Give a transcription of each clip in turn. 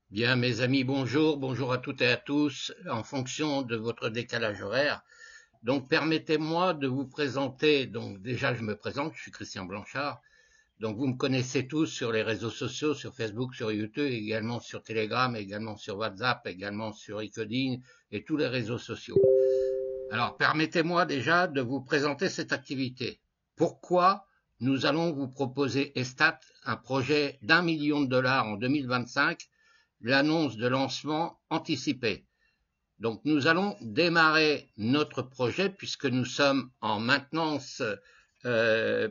Bien, mes amis, bonjour, bonjour à toutes et à tous, en fonction de votre décalage horaire. Donc, permettez-moi de vous présenter. Donc, déjà, je me présente, je suis Christian Blanchard. Donc, vous me connaissez tous sur les réseaux sociaux, sur Facebook, sur YouTube, également sur Telegram, également sur WhatsApp, également sur LinkedIn et tous les réseaux sociaux. Alors, permettez-moi déjà de vous présenter cette activité. Pourquoi nous allons vous proposer Estat, un projet d'1 million de dollars en 2025, l'annonce de lancement anticipé. Donc nous allons démarrer notre projet puisque nous sommes en maintenance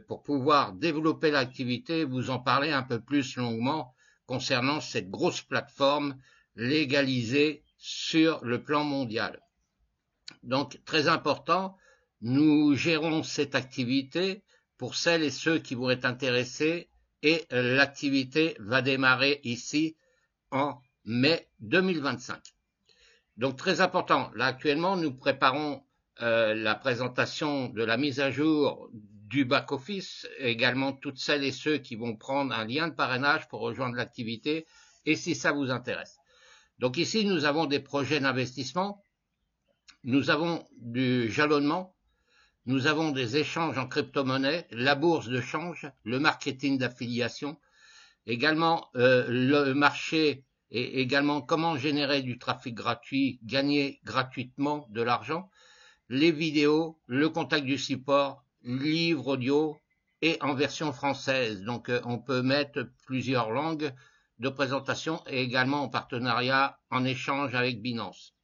pour pouvoir développer l'activité, vous en parler un peu plus longuement concernant cette grosse plateforme légalisée sur le plan mondial. Donc très important, nous gérons cette activité pour celles et ceux qui voudraient être intéressés et l'activité va démarrer ici en mai 2025. Donc très important, là actuellement nous préparons la présentation de la mise à jour du back-office, également toutes celles et ceux qui vont prendre un lien de parrainage pour rejoindre l'activité et si ça vous intéresse. Donc ici nous avons des projets d'investissement, nous avons du jalonnement, nous avons des échanges en crypto-monnaie, la bourse de change, le marketing d'affiliation, également le marché et également comment générer du trafic gratuit, gagner gratuitement de l'argent, les vidéos, le contact du support, livre audio et en version française. Donc on peut mettre plusieurs langues de présentation et également en partenariat en échange avec Binance.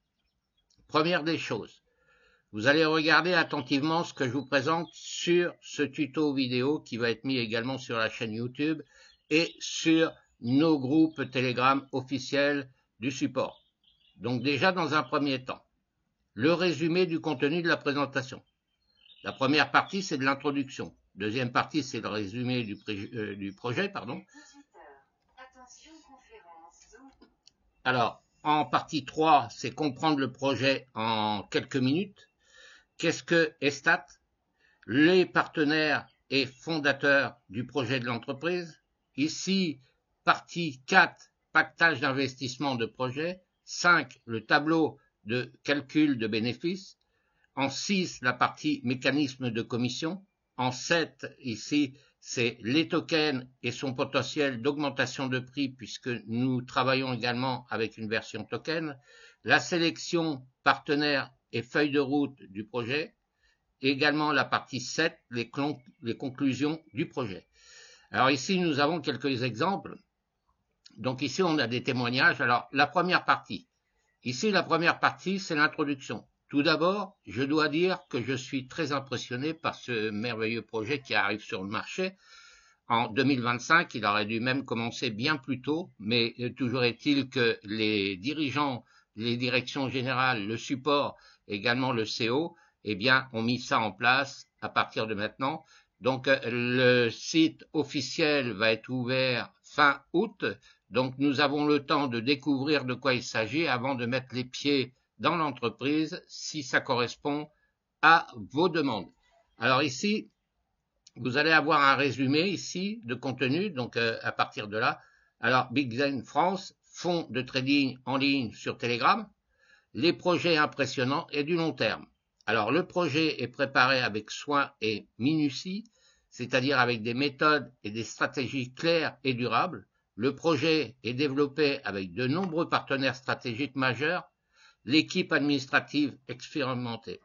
Première des choses, vous allez regarder attentivement ce que je vous présente sur ce tuto vidéo qui va être mis également sur la chaîne YouTube et sur nos groupes Telegram officiels du support. Donc déjà dans un premier temps, le résumé du contenu de la présentation. La première partie, c'est de l'introduction. Deuxième partie, c'est le résumé du projet. Alors, en partie 3, c'est comprendre le projet en quelques minutes. Qu'est-ce que Estat? Les partenaires et fondateurs du projet de l'entreprise. Ici, partie 4, pactage d'investissement de projet. 5, le tableau de calcul de bénéfices. En 6, la partie mécanisme de commission. En 7, ici, c'est les tokens et son potentiel d'augmentation de prix puisque nous travaillons également avec une version token. La sélection partenaire et feuille de route du projet. Et également la partie 7, les conclusions du projet. Alors ici, nous avons quelques exemples. Donc ici, on a des témoignages. Alors, la première partie. Ici, la première partie, c'est l'introduction. Tout d'abord, je dois dire que je suis très impressionné par ce merveilleux projet qui arrive sur le marché. En 2025, il aurait dû même commencer bien plus tôt, mais toujours est-il que les dirigeants, les directions générales, le support, également le CO, eh bien, ont mis ça en place à partir de maintenant. Donc, le site officiel va être ouvert fin août. Donc, nous avons le temps de découvrir de quoi il s'agit avant de mettre les pieds dans l'entreprise si ça correspond à vos demandes. Alors ici, vous allez avoir un résumé ici de contenu, donc à partir de là. Alors, Big Zen France, fonds de trading en ligne sur Telegram, les projets impressionnants et du long terme. Alors, le projet est préparé avec soin et minutie, c'est-à-dire avec des méthodes et des stratégies claires et durables. Le projet est développé avec de nombreux partenaires stratégiques majeurs, l'équipe administrative expérimentée.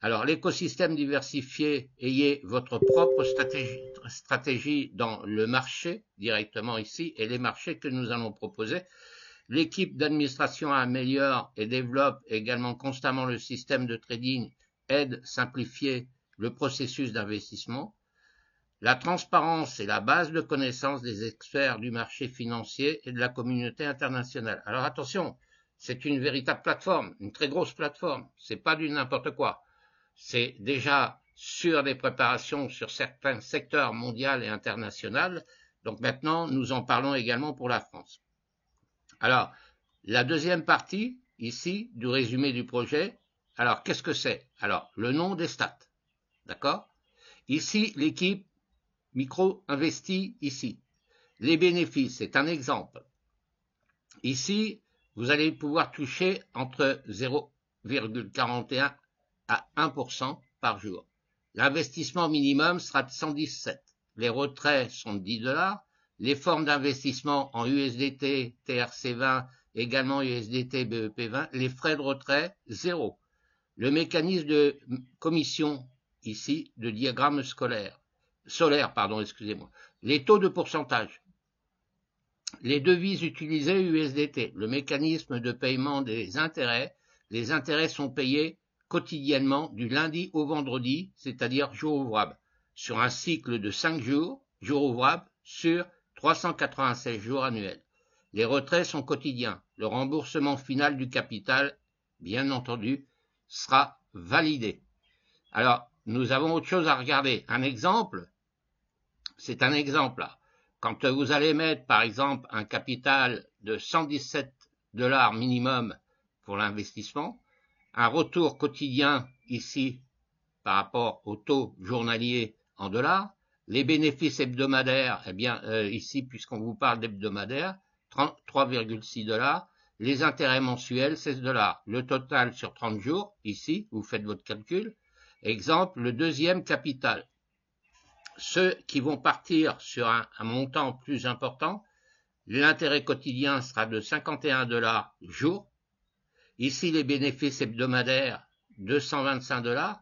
Alors, l'écosystème diversifié, ayez votre propre stratégie dans le marché, directement ici, et les marchés que nous allons proposer. L'équipe d'administration améliore et développe également constamment le système de trading, aide à simplifier le processus d'investissement. La transparence est la base de connaissance des experts du marché financier et de la communauté internationale. Alors attention, c'est une véritable plateforme, une très grosse plateforme, c'est pas du n'importe quoi. C'est déjà sur des préparations sur certains secteurs mondiaux et internationaux. Donc maintenant, nous en parlons également pour la France. Alors, la deuxième partie, ici, du résumé du projet. Alors, qu'est-ce que c'est? Alors, le nom des stats. D'accord? Ici, l'équipe micro investit ici. Les bénéfices, c'est un exemple. ici, vous allez pouvoir toucher entre 0,41 à 1% par jour. L'investissement minimum sera de 117. Les retraits sont de 10 $. Les formes d'investissement en USDT, TRC20, également USDT, BEP20, les frais de retrait, 0. Le mécanisme de commission, ici, de diagramme solaire, excusez-moi. Les taux de pourcentage. Les devises utilisées USDT. Le mécanisme de paiement des intérêts. Les intérêts sont payés quotidiennement du lundi au vendredi, c'est-à-dire jour ouvrable, sur un cycle de 5 jours, jour ouvrable, sur 396 jours annuels. Les retraits sont quotidiens. Le remboursement final du capital, bien entendu, sera validé. Alors, nous avons autre chose à regarder. Un exemple, c'est un exemple là. Quand vous allez mettre, par exemple, un capital de 117 $ minimum pour l'investissement, un retour quotidien ici par rapport au taux journalier en dollars, les bénéfices hebdomadaires, eh bien ici puisqu'on vous parle d'hebdomadaire, 3,6 $, les intérêts mensuels 16 $, le total sur 30 jours, ici vous faites votre calcul. Exemple, le deuxième capital. Ceux qui vont partir sur un montant plus important, l'intérêt quotidien sera de 51 $ jour. Ici, les bénéfices hebdomadaires, 225 $.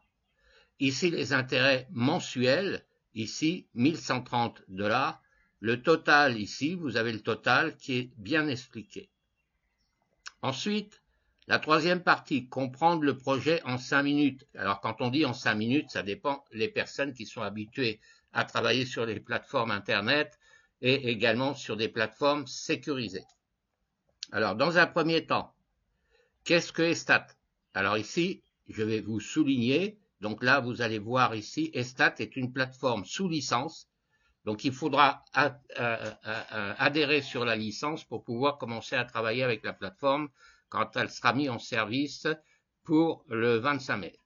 Ici, les intérêts mensuels, ici, 1130 $. Le total, ici, vous avez le total qui est bien expliqué. Ensuite, la troisième partie, comprendre le projet en 5 minutes. Alors, quand on dit en 5 minutes, ça dépend des personnes qui sont habituées à travailler sur les plateformes Internet et également sur des plateformes sécurisées. Alors, dans un premier temps, qu'est-ce que Estat? Alors ici, je vais vous souligner, donc là vous allez voir ici, Estat est une plateforme sous licence, donc il faudra adhérer sur la licence pour pouvoir commencer à travailler avec la plateforme quand elle sera mise en service pour le 25 mai.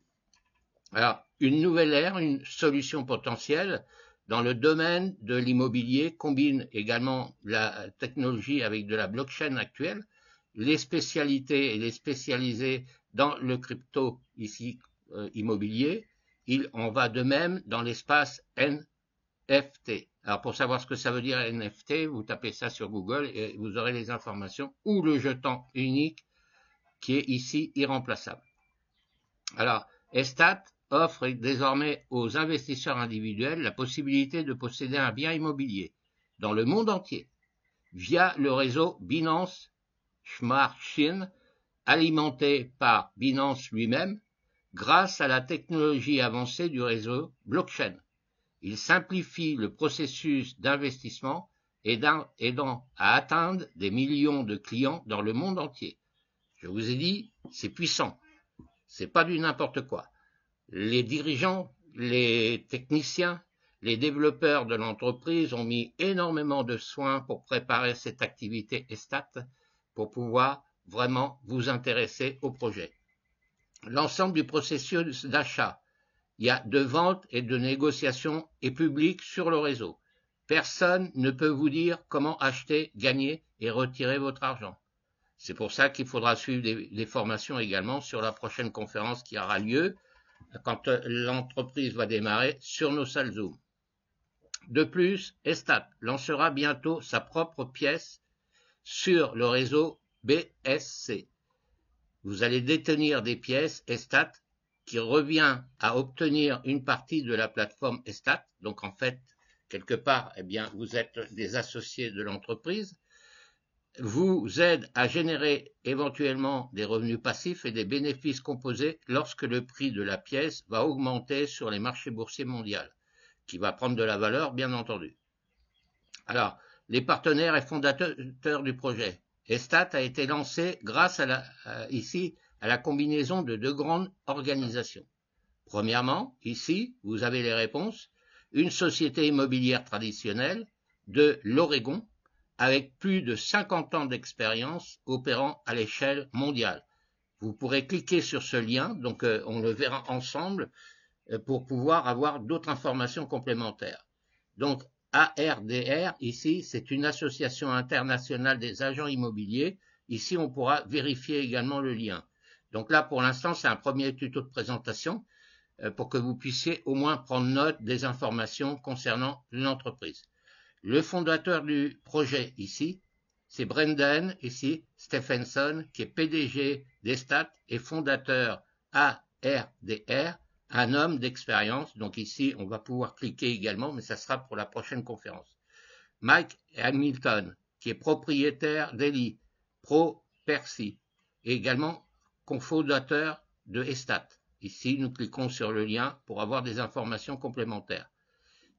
Alors, une nouvelle ère, une solution potentielle dans le domaine de l'immobilier combine également la technologie avec de la blockchain actuelle, les spécialités et les spécialisés dans le crypto ici immobilier. Il en va de même dans l'espace NFT. Alors pour savoir ce que ça veut dire NFT, vous tapez ça sur Google et vous aurez les informations, ou le jeton unique qui est ici irremplaçable. Alors, Estat offre désormais aux investisseurs individuels la possibilité de posséder un bien immobilier dans le monde entier via le réseau Binance Smart Chain, alimenté par Binance lui-même, grâce à la technologie avancée du réseau blockchain. Il simplifie le processus d'investissement, aidant à atteindre des millions de clients dans le monde entier. Je vous ai dit, c'est puissant. C'est pas du n'importe quoi. Les dirigeants, les techniciens, les développeurs de l'entreprise ont mis énormément de soins pour préparer cette activité Estat pour pouvoir vraiment vous intéresser au projet. L'ensemble du processus d'achat, il y a de vente et de négociation est public sur le réseau. Personne ne peut vous dire comment acheter, gagner et retirer votre argent. C'est pour ça qu'il faudra suivre des formations également sur la prochaine conférence qui aura lieu quand l'entreprise va démarrer sur nos salles Zoom. De plus, Estat lancera bientôt sa propre pièce sur le réseau BSC. Vous allez détenir des pièces Estat qui revient à obtenir une partie de la plateforme Estat. Donc en fait, quelque part, eh bien, vous êtes des associés de l'entreprise. Vous aide à générer éventuellement des revenus passifs et des bénéfices composés lorsque le prix de la pièce va augmenter sur les marchés boursiers mondiaux, qui va prendre de la valeur, bien entendu. Alors, les partenaires et fondateurs du projet. Estat a été lancé grâce à la combinaison de deux grandes organisations. Premièrement, ici, vous avez les réponses. Une société immobilière traditionnelle de l'Oregon avec plus de 50 ans d'expérience opérant à l'échelle mondiale. Vous pourrez cliquer sur ce lien, donc on le verra ensemble, pour pouvoir avoir d'autres informations complémentaires. Donc, ARDR, ici, c'est une association internationale des agents immobiliers. Ici, on pourra vérifier également le lien. Donc là, pour l'instant, c'est un premier tuto de présentation pour que vous puissiez au moins prendre note des informations concernant l'entreprise. Le fondateur du projet ici, c'est Brendan ici, Stephenson, qui est PDG d'Estat et fondateur ARDR, un homme d'expérience. Donc ici, on va pouvoir cliquer également, mais ça sera pour la prochaine conférence. Mike Hamilton, qui est propriétaire d'Eli, Pro Percy, et également cofondateur de Estat. Ici, nous cliquons sur le lien pour avoir des informations complémentaires.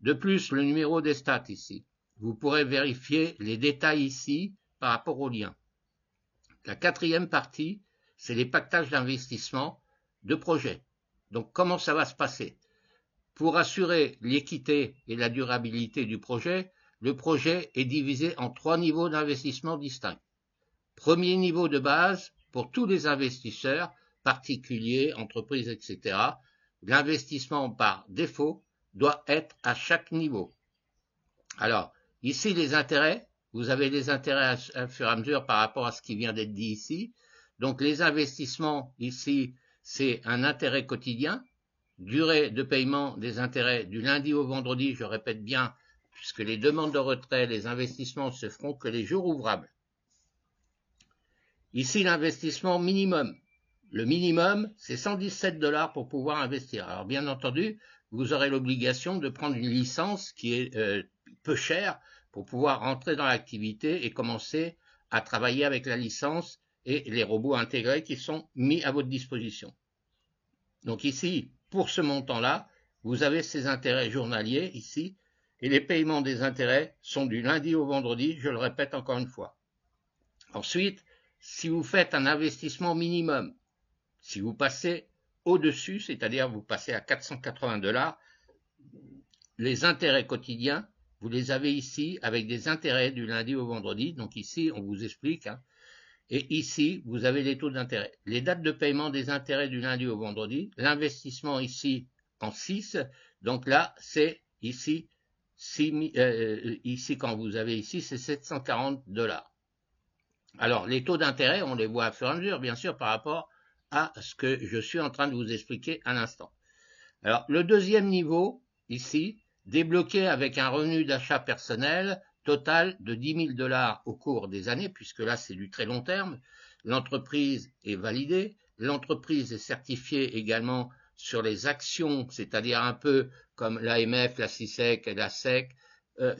De plus, le numéro d'Estat ici. Vous pourrez vérifier les détails ici par rapport au lien. La quatrième partie, c'est les pactages d'investissement de projets. Donc, comment ça va se passer? Pour assurer l'équité et la durabilité du projet, le projet est divisé en 3 niveaux d'investissement distincts. Premier niveau de base, pour tous les investisseurs, particuliers, entreprises, etc., l'investissement par défaut doit être à chaque niveau. Alors, ici, les intérêts, vous avez les intérêts à fur et à mesure par rapport à ce qui vient d'être dit ici. Donc, les investissements, ici, c'est un intérêt quotidien, durée de paiement des intérêts du lundi au vendredi, je répète bien, puisque les demandes de retrait, les investissements se feront que les jours ouvrables. Ici, l'investissement minimum. Le minimum, c'est 117 $ pour pouvoir investir. Alors, bien entendu, vous aurez l'obligation de prendre une licence qui est peu chère pour pouvoir rentrer dans l'activité et commencer à travailler avec la licence et les robots intégrés qui sont mis à votre disposition. Donc ici, pour ce montant-là, vous avez ces intérêts journaliers ici, et les paiements des intérêts sont du lundi au vendredi, je le répète encore une fois. Ensuite, si vous faites un investissement minimum, si vous passez au-dessus, c'est-à-dire vous passez à 480 $, les intérêts quotidiens, vous les avez ici avec des intérêts du lundi au vendredi. Donc ici, on vous explique. Et ici, vous avez les taux d'intérêt. Les dates de paiement des intérêts du lundi au vendredi. L'investissement ici en 6. Donc là, c'est ici, ici quand vous avez ici, c'est 740 $. Alors, les taux d'intérêt, on les voit à fur et à mesure, bien sûr, par rapport à ce que je suis en train de vous expliquer à l'instant. Alors, le deuxième niveau, ici, débloqué avec un revenu d'achat personnel total de 10 000 $ au cours des années, puisque là, c'est du très long terme. L'entreprise est validée. L'entreprise est certifiée également sur les actions, c'est-à-dire un peu comme l'AMF, la CISEC et la SEC,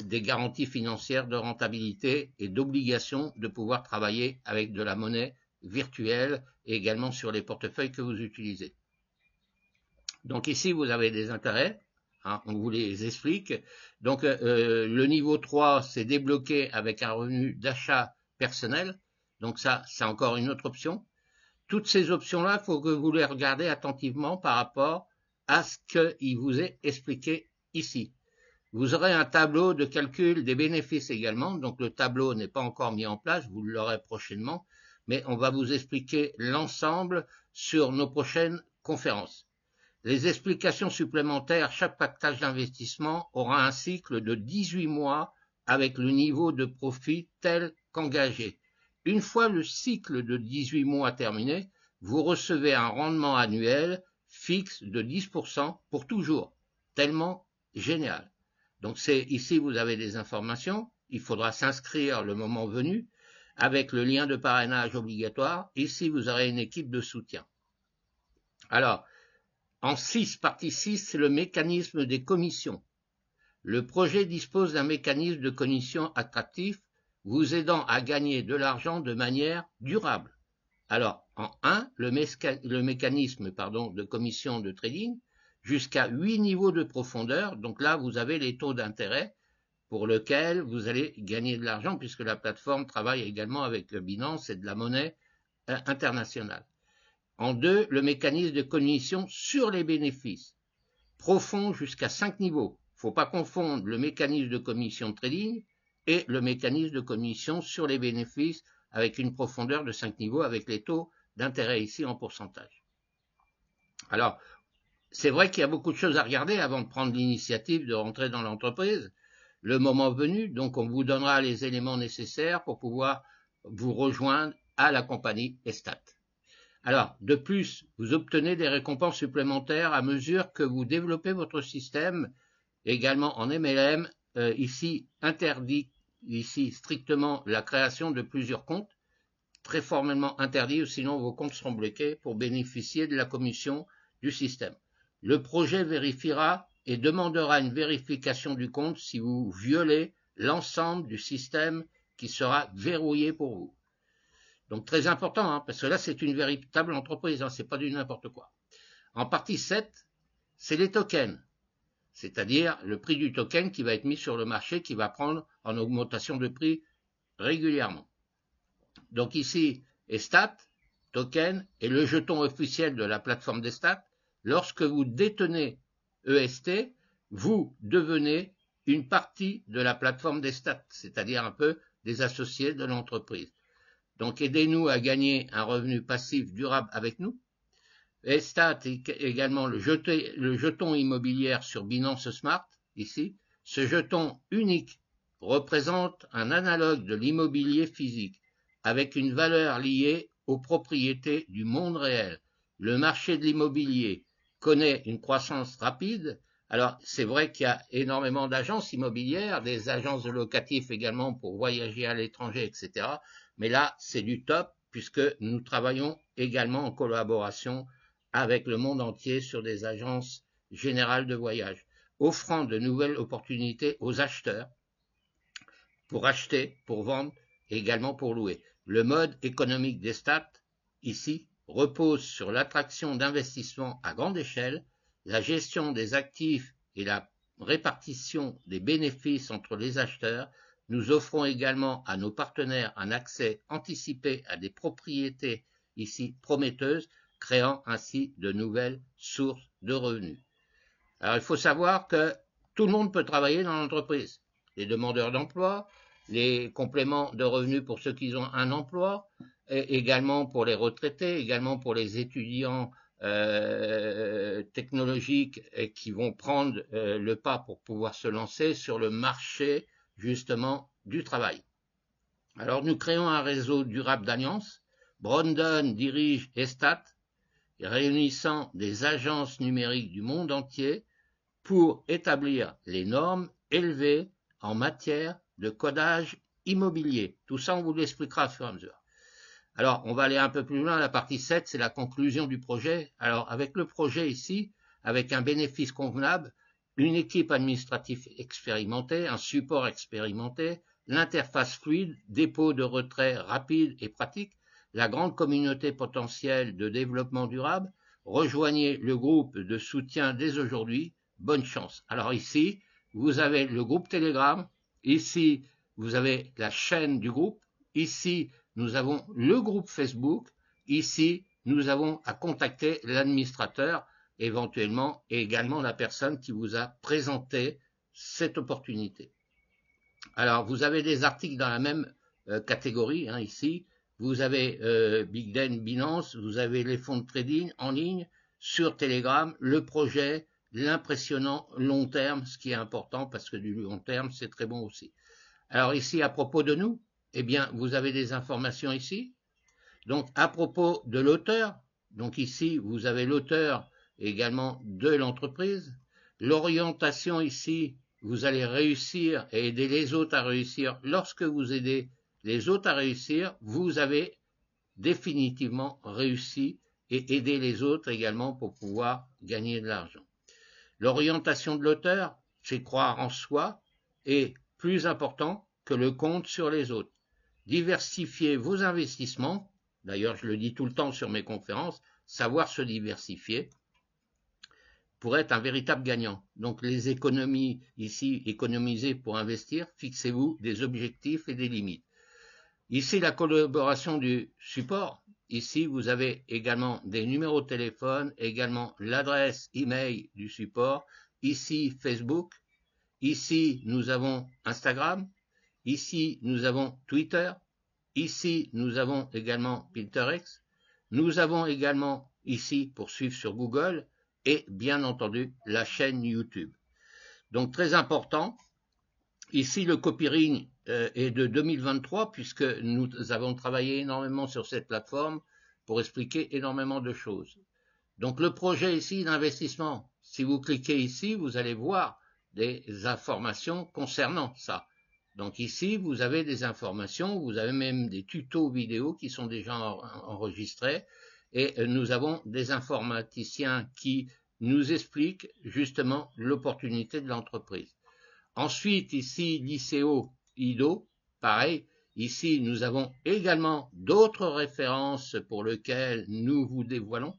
des garanties financières de rentabilité et d'obligation de pouvoir travailler avec de la monnaie virtuelle et également sur les portefeuilles que vous utilisez. Donc ici, vous avez des intérêts, on vous les explique. Donc le niveau 3, c'est débloqué avec un revenu d'achat personnel. Donc ça, c'est encore une autre option. Toutes ces options-là, il faut que vous les regardez attentivement par rapport à ce qu'il vous est expliqué ici. Vous aurez un tableau de calcul des bénéfices également. Donc le tableau n'est pas encore mis en place, vous l'aurez prochainement. Mais on va vous expliquer l'ensemble sur nos prochaines conférences. Les explications supplémentaires, chaque pactage d'investissement aura un cycle de 18 mois avec le niveau de profit tel qu'engagé. Une fois le cycle de 18 mois terminé, vous recevez un rendement annuel fixe de 10% pour toujours. Tellement génial. Donc ici, vous avez des informations. Il faudra s'inscrire le moment venu avec le lien de parrainage obligatoire. Ici, vous aurez une équipe de soutien. Alors, en 6, partie 6, c'est le mécanisme des commissions. Le projet dispose d'un mécanisme de commission attractif vous aidant à gagner de l'argent de manière durable. Alors, en 1, le mécanisme de commission de trading, jusqu'à 8 niveaux de profondeur. Donc là, vous avez les taux d'intérêt pour lesquels vous allez gagner de l'argent, puisque la plateforme travaille également avec le Binance et de la monnaie internationale. En 2, le mécanisme de commission sur les bénéfices, profond jusqu'à 5 niveaux. Il ne faut pas confondre le mécanisme de commission de trading et le mécanisme de commission sur les bénéfices avec une profondeur de 5 niveaux avec les taux d'intérêt ici en pourcentage. Alors, c'est vrai qu'il y a beaucoup de choses à regarder avant de prendre l'initiative de rentrer dans l'entreprise. le moment venu. Donc, on vous donnera les éléments nécessaires pour pouvoir vous rejoindre à la compagnie Estat. Alors, de plus, vous obtenez des récompenses supplémentaires à mesure que vous développez votre système, également en MLM. Ici, interdit, ici, strictement la création de plusieurs comptes, très formellement interdit, ou sinon vos comptes seront bloqués pour bénéficier de la commission du système. Le projet vérifiera et demandera une vérification du compte si vous violez l'ensemble du système qui sera verrouillé pour vous. Donc très important, hein, parce que là c'est une véritable entreprise, hein, c'est pas du n'importe quoi. En partie 7, c'est les tokens, c'est-à-dire le prix du token qui va être mis sur le marché, qui va prendre en augmentation de prix régulièrement. Donc ici, Estat, token, et le jeton officiel de la plateforme d'Estat. Lorsque vous détenez EST, vous devenez une partie de la plateforme d'Estat, c'est-à-dire un peu des associés de l'entreprise. Donc aidez-nous à gagner un revenu passif durable avec nous. Estat est également le jeton immobilier sur Binance Smart, ici. Ce jeton unique représente un analogue de l'immobilier physique, avec une valeur liée aux propriétés du monde réel. Le marché de l'immobilier connaît une croissance rapide. Alors, c'est vrai qu'il y a énormément d'agences immobilières, des agences de locatifs également pour voyager à l'étranger, etc. Mais là, c'est du top, puisque nous travaillons également en collaboration avec le monde entier sur des agences générales de voyage, offrant de nouvelles opportunités aux acheteurs pour acheter, pour vendre et également pour louer. Le mode économique d'Estat, ici, repose sur l'attraction d'investissements à grande échelle, la gestion des actifs et la répartition des bénéfices entre les acheteurs. Nous offrons également à nos partenaires un accès anticipé à des propriétés ici prometteuses, créant ainsi de nouvelles sources de revenus. Alors il faut savoir que tout le monde peut travailler dans l'entreprise. Les demandeurs d'emploi, les compléments de revenus pour ceux qui ont un emploi, et également pour les retraités, également pour les étudiants technologiques qui vont prendre le pas pour pouvoir se lancer sur le marché justement du travail. Alors nous créons un réseau durable d'alliances. Brandon dirige Estat, réunissant des agences numériques du monde entier pour établir les normes élevées en matière de codage immobilier. Tout ça, on vous l'expliquera au fur et à mesure. Alors, on va aller un peu plus loin. La partie 7, c'est la conclusion du projet. Alors, avec le projet ici, avec un bénéfice convenable, une équipe administrative expérimentée, un support expérimenté, l'interface fluide, dépôt de retrait rapide et pratique, la grande communauté potentielle de développement durable, rejoignez le groupe de soutien dès aujourd'hui. Bonne chance. Alors ici, vous avez le groupe Telegram. Ici, vous avez la chaîne du groupe. Ici, nous avons le groupe Facebook. Ici, nous avons à contacter l'administrateur, éventuellement, et également la personne qui vous a présenté cette opportunité. Alors, vous avez des articles dans la même catégorie, hein, ici. Vous avez Big Den, Binance, vous avez les fonds de trading en ligne, sur Telegram, le projet, l'impressionnant long terme, ce qui est important parce que du long terme, c'est très bon aussi. Alors ici, à propos de nous, eh bien, vous avez des informations ici. Donc, à propos de l'auteur, donc ici, vous avez l'auteur également de l'entreprise. L'orientation ici, vous allez réussir et aider les autres à réussir. Lorsque vous aidez les autres à réussir, vous avez définitivement réussi et aider les autres également pour pouvoir gagner de l'argent. L'orientation de l'auteur, c'est croire en soi et plus important que le compte sur les autres. Diversifiez vos investissements, d'ailleurs je le dis tout le temps sur mes conférences, savoir se diversifier pour être un véritable gagnant. Donc les économies ici, économiser pour investir, fixez-vous des objectifs et des limites. Ici la collaboration du support. Ici, vous avez également des numéros de téléphone, également l'adresse email du support. Ici, Facebook. Ici, nous avons Instagram. Ici, nous avons Twitter. Ici, nous avons également Pinterest. Nous avons également ici, pour suivre sur Google, et bien entendu, la chaîne YouTube. Donc, très important. Ici, le copyright est de 2023 puisque nous avons travaillé énormément sur cette plateforme pour expliquer énormément de choses. Donc le projet ici d'investissement, si vous cliquez ici, vous allez voir des informations concernant ça. Donc ici, vous avez des informations, vous avez même des tutos vidéo qui sont déjà enregistrés et nous avons des informaticiens qui nous expliquent justement l'opportunité de l'entreprise. Ensuite, ici, l'ICO IDO, pareil. Ici, nous avons également d'autres références pour lesquelles nous vous dévoilons.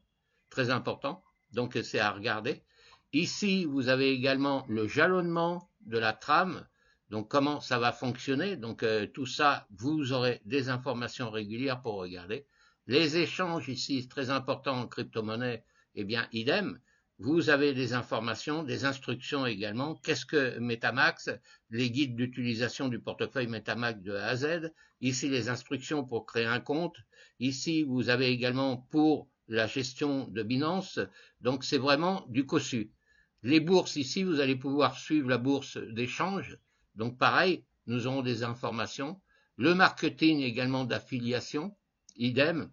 Très important. Donc, c'est à regarder. Ici, vous avez également le jalonnement de la trame. Donc, comment ça va fonctionner. Donc, tout ça, vous aurez des informations régulières pour regarder. Les échanges ici, très important en crypto-monnaie, eh bien, idem. Vous avez des informations, des instructions également. Qu'est-ce que Metamask? Les guides d'utilisation du portefeuille Metamask de A à Z. Ici, les instructions pour créer un compte. Ici, vous avez également pour la gestion de Binance. Donc, c'est vraiment du cossu. Les bourses, ici, vous allez pouvoir suivre la bourse d'échange. Donc, pareil, nous aurons des informations. Le marketing également d'affiliation, idem.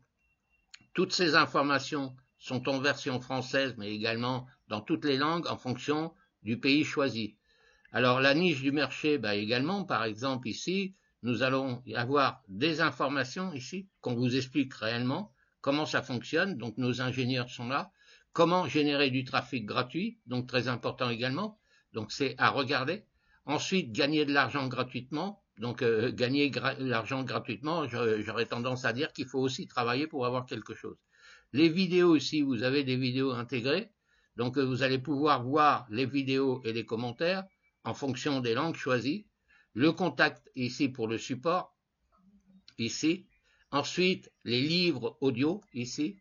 Toutes ces informations sont en version française, mais également dans toutes les langues en fonction du pays choisi. Alors la niche du marché, également, par exemple ici, nous allons avoir des informations ici qu'on vous explique réellement comment ça fonctionne. Donc nos ingénieurs sont là. Comment générer du trafic gratuit, donc très important également. Donc c'est à regarder. Ensuite, gagner de l'argent gratuitement. Donc gagner l'argent gratuitement, j'aurais tendance à dire qu'il faut aussi travailler pour avoir quelque chose. Les vidéos ici, vous avez des vidéos intégrées. Donc vous allez pouvoir voir les vidéos et les commentaires en fonction des langues choisies. Le contact ici pour le support, ici. Ensuite, les livres audio, ici.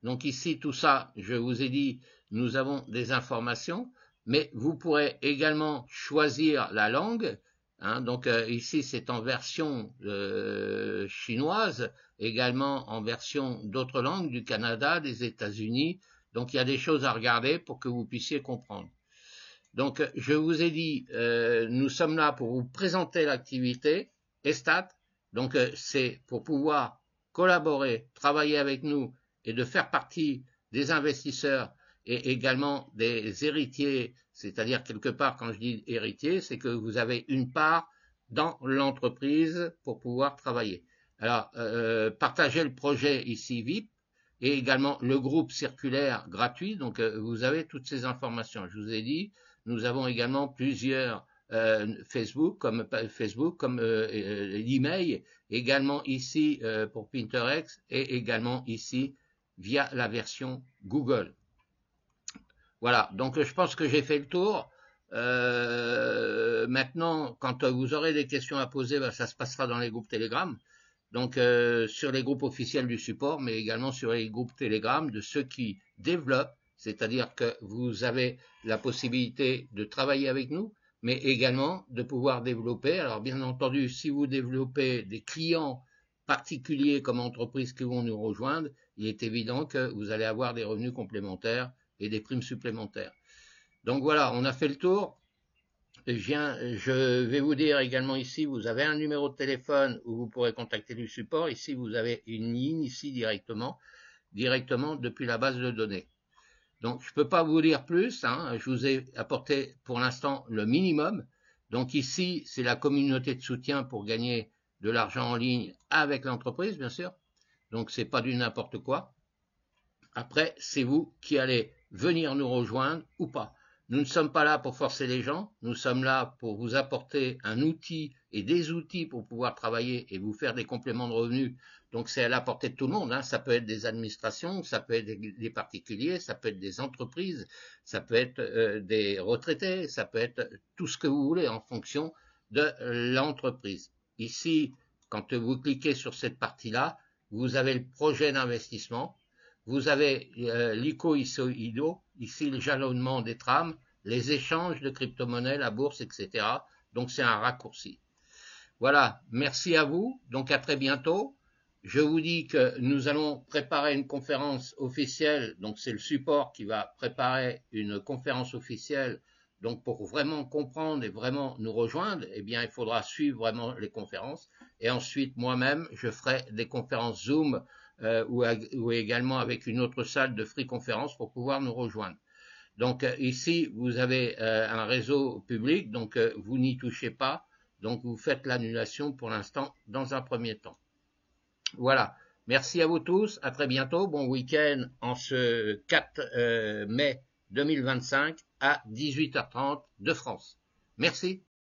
Donc ici, tout ça, je vous ai dit, nous avons des informations, mais vous pourrez également choisir la langue. Hein, donc ici, c'est en version chinoise, également en version d'autres langues, du Canada, des États-Unis. Donc il y a des choses à regarder pour que vous puissiez comprendre. Donc je vous ai dit, nous sommes là pour vous présenter l'activité Estat. Donc c'est pour pouvoir collaborer, travailler avec nous et de faire partie des investisseurs et également des héritiers, c'est-à-dire quelque part quand je dis héritier, c'est que vous avez une part dans l'entreprise pour pouvoir travailler. Alors, partagez le projet ici VIP et également le groupe circulaire gratuit, donc vous avez toutes ces informations. Je vous ai dit, nous avons également plusieurs Facebook comme l'email, également ici pour Pinterest et également ici via la version Google. Voilà, donc je pense que j'ai fait le tour. Maintenant, quand vous aurez des questions à poser, ça se passera dans les groupes Telegram. Donc sur les groupes officiels du support, mais également sur les groupes Telegram de ceux qui développent, c'est-à-dire que vous avez la possibilité de travailler avec nous, mais également de pouvoir développer. Alors bien entendu, si vous développez des clients particuliers comme entreprises qui vont nous rejoindre, il est évident que vous allez avoir des revenus complémentaires et des primes supplémentaires. Donc voilà, on a fait le tour. Je vais vous dire également ici, vous avez un numéro de téléphone où vous pourrez contacter le support. Ici, vous avez une ligne ici directement depuis la base de données. Donc, je ne peux pas vous dire plus. Hein, je vous ai apporté pour l'instant le minimum. Donc ici, c'est la communauté de soutien pour gagner de l'argent en ligne avec l'entreprise, bien sûr. Donc, c'est pas du n'importe quoi. Après, c'est vous qui allez venir nous rejoindre ou pas. Nous ne sommes pas là pour forcer les gens, nous sommes là pour vous apporter un outil et des outils pour pouvoir travailler et vous faire des compléments de revenus. Donc c'est à la portée de tout le monde, hein. Ça peut être des administrations, ça peut être des particuliers, ça peut être des entreprises, ça peut être des retraités, ça peut être tout ce que vous voulez en fonction de l'entreprise. Ici, quand vous cliquez sur cette partie-là, vous avez le projet d'investissement. Vous avez l'ICO IDO, ici le jalonnement des trames, les échanges de crypto-monnaies, la bourse, etc. Donc c'est un raccourci. Voilà, merci à vous, donc à très bientôt. Je vous dis que nous allons préparer une conférence officielle, donc c'est le support qui va préparer une conférence officielle Donc, pour vraiment comprendre et vraiment nous rejoindre, eh bien, il faudra suivre vraiment les conférences. Et ensuite, moi-même, je ferai des conférences Zoom ou également avec une autre salle de free conférence pour pouvoir nous rejoindre. Donc, ici, vous avez un réseau public, donc vous n'y touchez pas. Donc, vous faites l'annulation pour l'instant dans un premier temps. Voilà. Merci à vous tous. À très bientôt. Bon week-end en ce 4 mai 2025 à 18h30 de France. Merci.